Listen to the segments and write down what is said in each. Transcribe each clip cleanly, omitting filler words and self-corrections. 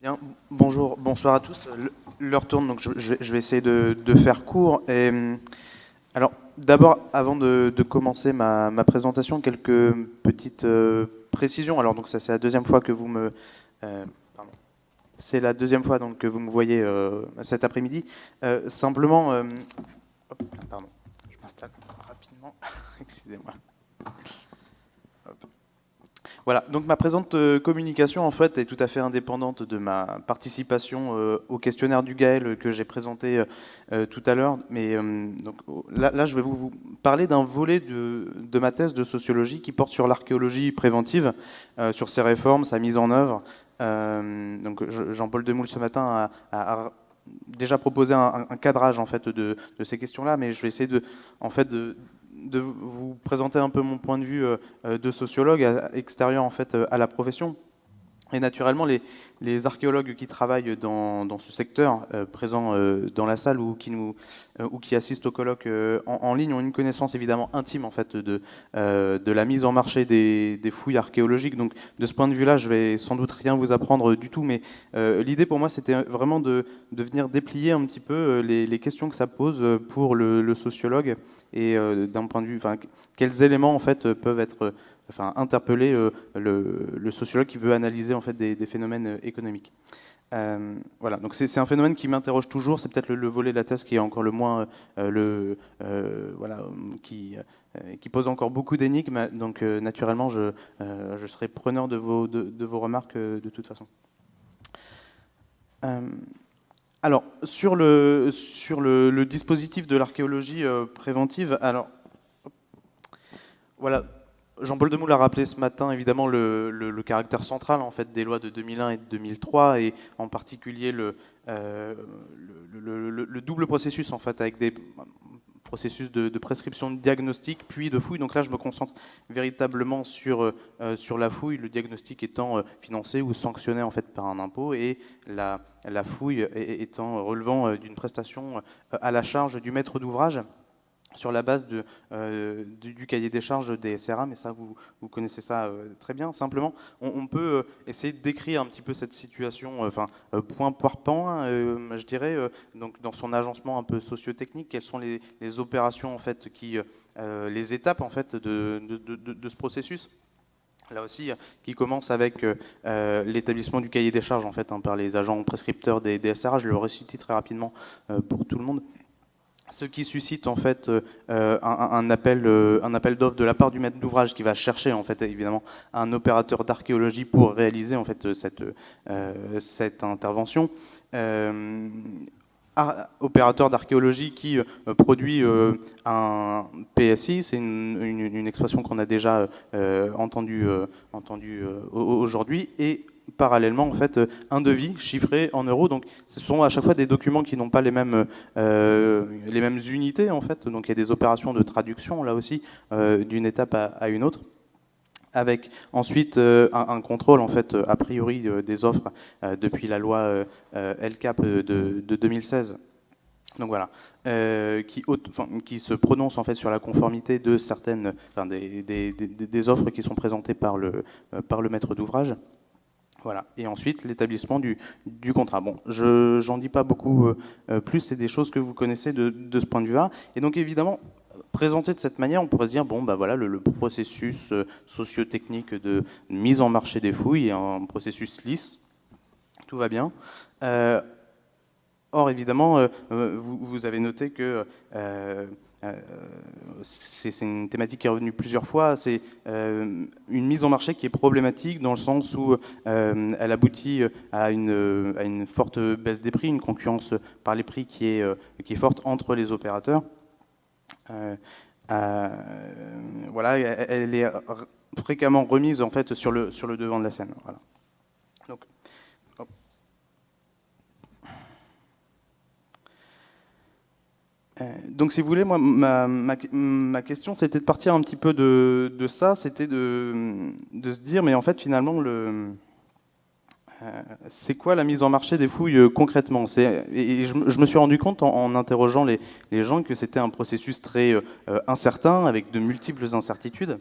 Bien, bonjour, bonsoir à tous. L'heure tourne, donc je vais essayer de faire court. Alors, d'abord, avant de commencer ma présentation, quelques petites précisions. Alors, donc ça, c'est la deuxième fois que vous me, pardon. C'est la deuxième fois donc que vous me voyez cet après-midi. Simplement, hop, pardon, je m'installe rapidement. Excusez-moi. Voilà, donc ma présente communication en fait est tout à fait indépendante de ma participation au questionnaire du Gaël que j'ai présenté tout à l'heure. Mais donc, là, je vais vous parler d'un volet de ma thèse de sociologie qui porte sur l'archéologie préventive, sur ses réformes, sa mise en œuvre. Donc Jean-Paul Demoule ce matin a déjà proposé un cadrage en fait de ces questions-là, mais je vais essayer en fait de vous présenter un peu mon point de vue de sociologue extérieur en fait à la profession. Et naturellement, les archéologues qui travaillent dans ce secteur, présents dans la salle ou qui assistent au colloque en ligne, ont une connaissance évidemment intime en fait de la mise en marché des fouilles archéologiques. Donc de ce point de vue-là, je vais sans doute rien vous apprendre du tout, mais l'idée pour moi, c'était vraiment de venir déplier un petit peu les questions que ça pose pour le sociologue et d'un point de vue, enfin, quels éléments en fait peuvent être interpeller le sociologue qui veut analyser en fait des phénomènes économiques. Voilà, donc c'est un phénomène qui m'interroge toujours. C'est peut-être le volet de la thèse qui est encore le moins voilà, qui pose encore beaucoup d'énigmes. Donc naturellement, je serai preneur de vos remarques de toute façon. Alors sur le dispositif de l'archéologie préventive, alors voilà. Jean-Paul Demoule a rappelé ce matin évidemment le caractère central en fait des lois de 2001 et de 2003 et en particulier le double processus en fait avec des processus de prescription de diagnostic puis de fouille. Donc là je me concentre véritablement sur la fouille, le diagnostic étant financé ou sanctionné en fait par un impôt et la fouille étant relevant d'une prestation à la charge du maître d'ouvrage, sur la base du cahier des charges des SRA, mais ça, vous connaissez ça très bien. Simplement, on peut essayer de décrire un petit peu cette situation, point par point, je dirais, donc dans son agencement un peu socio-technique, quelles sont les opérations, en fait, les étapes, en fait, de ce processus. Là aussi, qui commence avec l'établissement du cahier des charges, en fait, par les agents prescripteurs des SRA. Je le récite très rapidement pour tout le monde. Ce qui suscite en fait un appel d'offres de la part du maître d'ouvrage qui va chercher en fait évidemment un opérateur d'archéologie pour réaliser en fait cette intervention. Opérateur d'archéologie qui produit un PSI, c'est une expression qu'on a déjà entendue aujourd'hui, et parallèlement en fait un devis chiffré en euros. Donc ce sont à chaque fois des documents qui n'ont pas les mêmes unités en fait. Donc il y a des opérations de traduction là aussi d'une étape à une autre, avec ensuite un contrôle en fait a priori des offres depuis la loi LCAP de 2016. Donc voilà, qui se prononce en fait sur la conformité de certaines, des offres qui sont présentées par le maître d'ouvrage. Voilà. Et ensuite, l'établissement du contrat. Bon, j'en dis pas beaucoup plus, c'est des choses que vous connaissez de ce point de vue-là. Et donc, évidemment, présenté de cette manière, on pourrait se dire, bon, bah voilà, le processus socio-technique de mise en marché des fouilles est un processus lisse, tout va bien. Or, évidemment, vous avez noté que c'est une thématique qui est revenue plusieurs fois. C'est une mise en marché qui est problématique dans le sens où elle aboutit à une forte baisse des prix, une concurrence par les prix qui est forte entre les opérateurs. Voilà, elle est fréquemment remise en fait sur le devant de la scène. Voilà. Donc, si vous voulez, moi, ma question, c'était de partir un petit peu de ça, c'était de se dire, mais en fait, finalement, c'est quoi la mise en marché des fouilles concrètement? Et je me suis rendu compte en interrogeant les gens que c'était un processus très incertain, avec de multiples incertitudes.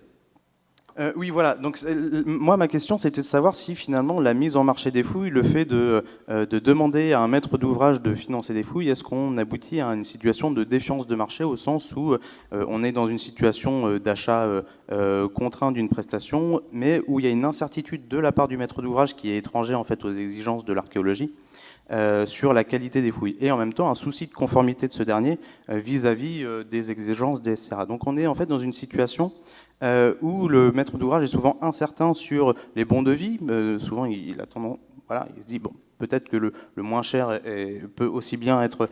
Oui, voilà. Donc, moi, ma question, c'était de savoir si finalement la mise en marché des fouilles, le fait de demander à un maître d'ouvrage de financer des fouilles, est-ce qu'on aboutit à une situation de défiance de marché au sens où on est dans une situation d'achat contraint d'une prestation, mais où il y a une incertitude de la part du maître d'ouvrage qui est étranger en fait aux exigences de l'archéologie sur la qualité des fouilles, et en même temps un souci de conformité de ce dernier vis-à-vis des exigences des SRA. Donc on est en fait dans une situation où le maître d'ouvrage est souvent incertain sur les bons devis. Souvent, il a tendance, voilà, il se dit bon, peut-être que le moins cher peut aussi bien être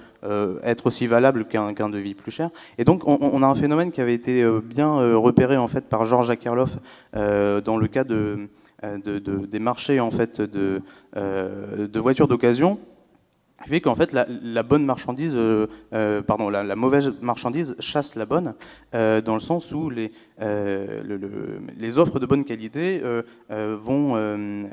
aussi valable qu'un devis plus cher. Et donc, on a un phénomène qui avait été bien repéré en fait par Georges Akerlof dans le cas des marchés en fait de voitures d'occasion, qui fait qu'en fait la bonne marchandise, pardon, la mauvaise marchandise chasse la bonne, dans le sens où les offres de bonne qualité sont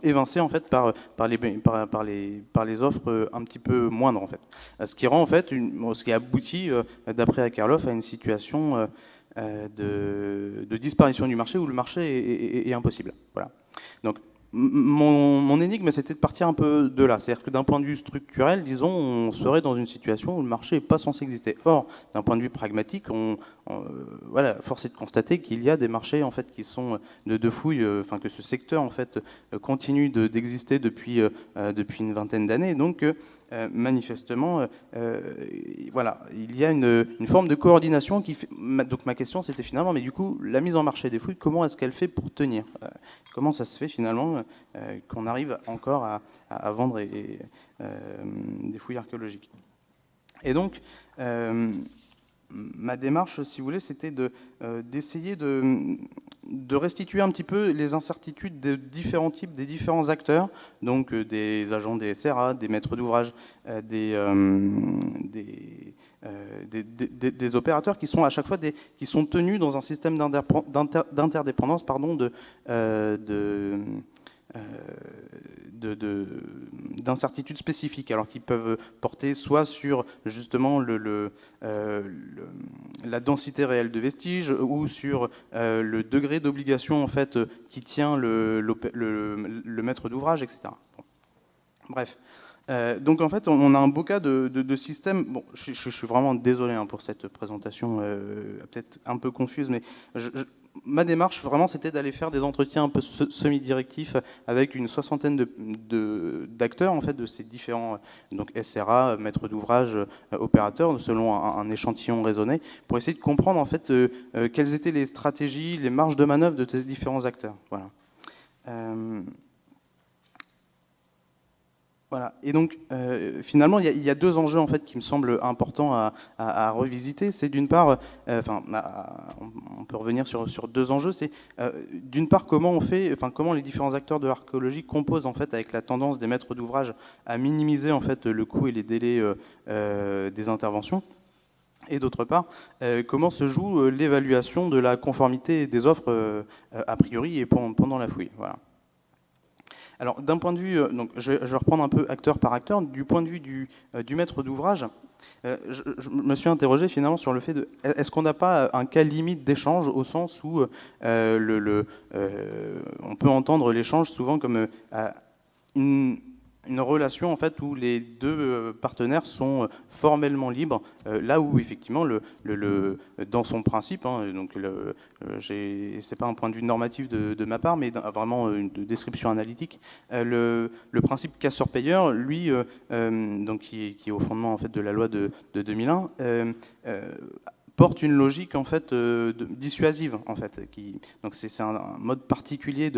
évincées en fait par les offres un petit peu moindres en fait. Ce qui rend en fait ce qui aboutit d'après Akerlof à une situation de disparition du marché où le marché est impossible. Voilà. Donc mon énigme, c'était de partir un peu de là. C'est-à-dire que d'un point de vue structurel, disons, on serait dans une situation où le marché n'est pas censé exister. Or, d'un point de vue pragmatique, voilà, force est de constater qu'il y a des marchés en fait qui sont de fouilles, enfin que ce secteur en fait continue d'exister depuis une vingtaine d'années. Donc manifestement, voilà, il y a une forme de coordination qui fait. Donc ma question, c'était finalement, mais du coup, la mise en marché des fouilles, comment est-ce qu'elle fait pour tenir? Comment ça se fait finalement qu'on arrive encore à vendre des fouilles archéologiques? Et donc, ma démarche, si vous voulez, c'était d'essayer de restituer un petit peu les incertitudes des différents types, des différents acteurs, donc des agents des SRA, des maîtres d'ouvrage, des opérateurs qui sont à chaque fois qui sont tenus dans un système d'interdépendance, pardon, d'incertitudes spécifiques, alors qu'ils peuvent porter soit sur justement la densité réelle de vestiges ou sur le degré d'obligation en fait qui tient le maître d'ouvrage, etc. Bon. Bref. Donc en fait, on a un beau cas de système. Bon, je suis vraiment désolé pour cette présentation peut-être un peu confuse, mais ma démarche vraiment c'était d'aller faire des entretiens un peu semi-directifs avec une soixantaine d'acteurs en fait de ces différents donc SRA, maîtres d'ouvrage, opérateurs, selon un échantillon raisonné, pour essayer de comprendre en fait quelles étaient les stratégies, les marges de manœuvre de ces différents acteurs. Voilà. Voilà. Et donc, finalement, il y a deux enjeux en fait qui me semblent importants à revisiter. C'est d'une part, on peut revenir sur deux enjeux. C'est d'une part comment comment les différents acteurs de l'archéologie composent en fait avec la tendance des maîtres d'ouvrage à minimiser en fait le coût et les délais des interventions. Et d'autre part, comment se joue l'évaluation de la conformité des offres a priori et pendant la fouille. Voilà. Alors, d'un point de vue, donc, je vais reprendre un peu acteur par acteur. Du point de vue du maître d'ouvrage, je me suis interrogé finalement sur le fait de est-ce qu'on n'a pas un cas limite d'échange au sens où on peut entendre l'échange souvent comme une relation en fait où les deux partenaires sont formellement libres, là où effectivement dans son principe, donc c'est pas un point de vue normatif de ma part, mais vraiment une description analytique, le principe casseur-payeur, lui, donc qui est au fondement en fait de la loi de 2001. Porte une logique en fait dissuasive en fait, donc c'est un mode particulier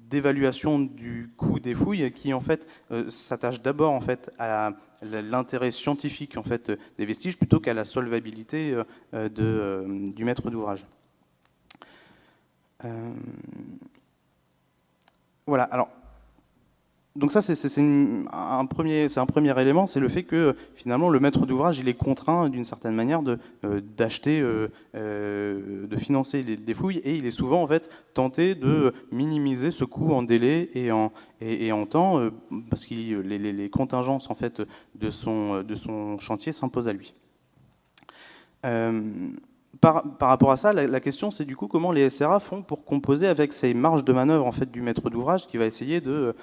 d'évaluation du coût des fouilles qui en fait s'attache d'abord en fait à l'intérêt scientifique en fait des vestiges plutôt qu'à la solvabilité du maître d'ouvrage. Voilà. Alors. Donc ça, c'est un premier élément, c'est le fait que finalement le maître d'ouvrage, il est contraint d'une certaine manière d'acheter, de financer des fouilles, et il est souvent en fait tenté de minimiser ce coût en délai et en temps, parce que les contingences en fait de son chantier s'imposent à lui. par rapport à ça, la question c'est du coup comment les SRA font pour composer avec ces marges de manœuvre en fait du maître d'ouvrage qui va essayer de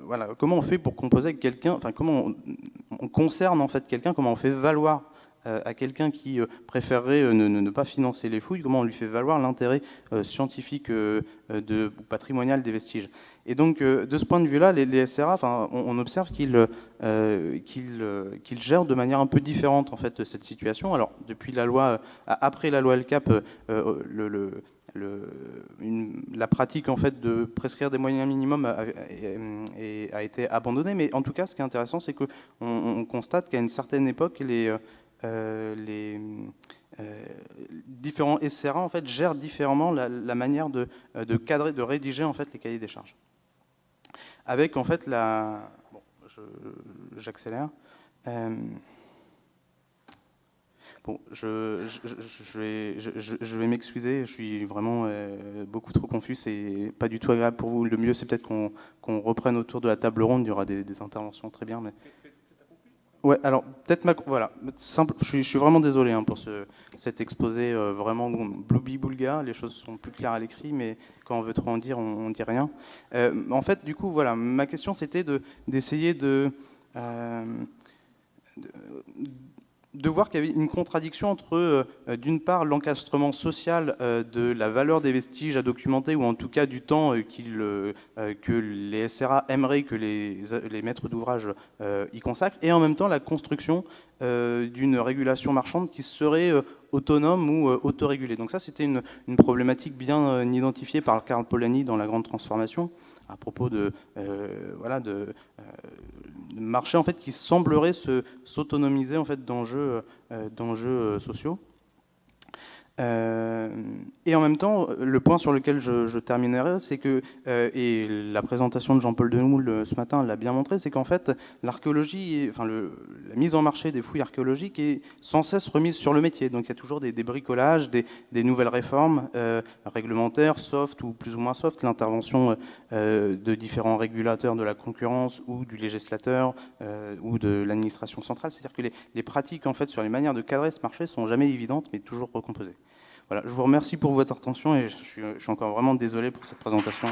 voilà, comment on fait pour composer avec quelqu'un, enfin comment on concerne en fait quelqu'un, comment on fait valoir à quelqu'un qui préférerait ne pas financer les fouilles, comment on lui fait valoir l'intérêt scientifique ou patrimonial des vestiges. Et donc, de ce point de vue-là, les SRA, enfin, on observe qu'ils gèrent de manière un peu différente en fait cette situation. Alors, depuis la loi, après la loi LCAP, la pratique en fait de prescrire des moyens minimums a été abandonnée. Mais en tout cas, ce qui est intéressant, c'est qu'on constate qu'à une certaine époque, les différents SRA en fait gèrent différemment la manière de cadrer, de rédiger en fait les cahiers des charges. Avec en fait bon, j'accélère. Bon, je vais m'excuser, je suis vraiment beaucoup trop confus, c'est pas du tout agréable pour vous. Le mieux, c'est peut-être qu'on reprenne autour de la table ronde, il y aura des interventions très bien. Mais... Ouais, alors peut-être voilà, simple, je suis vraiment désolé hein, pour cet exposé vraiment bloubi-boulga, les choses sont plus claires à l'écrit, mais quand on veut trop en dire, on dit rien. En fait, du coup, voilà, ma question c'était d'essayer de voir qu'il y avait une contradiction entre, d'une part, l'encastrement social de la valeur des vestiges à documenter, ou en tout cas du temps que les SRA aimeraient que les maîtres d'ouvrage y consacrent, et en même temps la construction d'une régulation marchande qui serait autonome ou autorégulée. Donc ça, c'était une problématique bien identifiée par Karl Polanyi dans La Grande Transformation, à propos de marché en fait qui semblerait s'autonomiser en fait d'enjeux sociaux. Et en même temps, le point sur lequel je terminerai, c'est que, et la présentation de Jean-Paul Demoule ce matin l'a bien montré, c'est qu'en fait, l'archéologie, enfin la mise en marché des fouilles archéologiques est sans cesse remise sur le métier. Donc il y a toujours des bricolages, des nouvelles réformes réglementaires, soft ou plus ou moins soft, l'intervention de différents régulateurs de la concurrence ou du législateur ou de l'administration centrale. C'est-à-dire que les pratiques en fait sur les manières de cadrer ce marché sont jamais évidentes, mais toujours recomposées. Voilà, je vous remercie pour votre attention et je suis encore vraiment désolé pour cette présentation.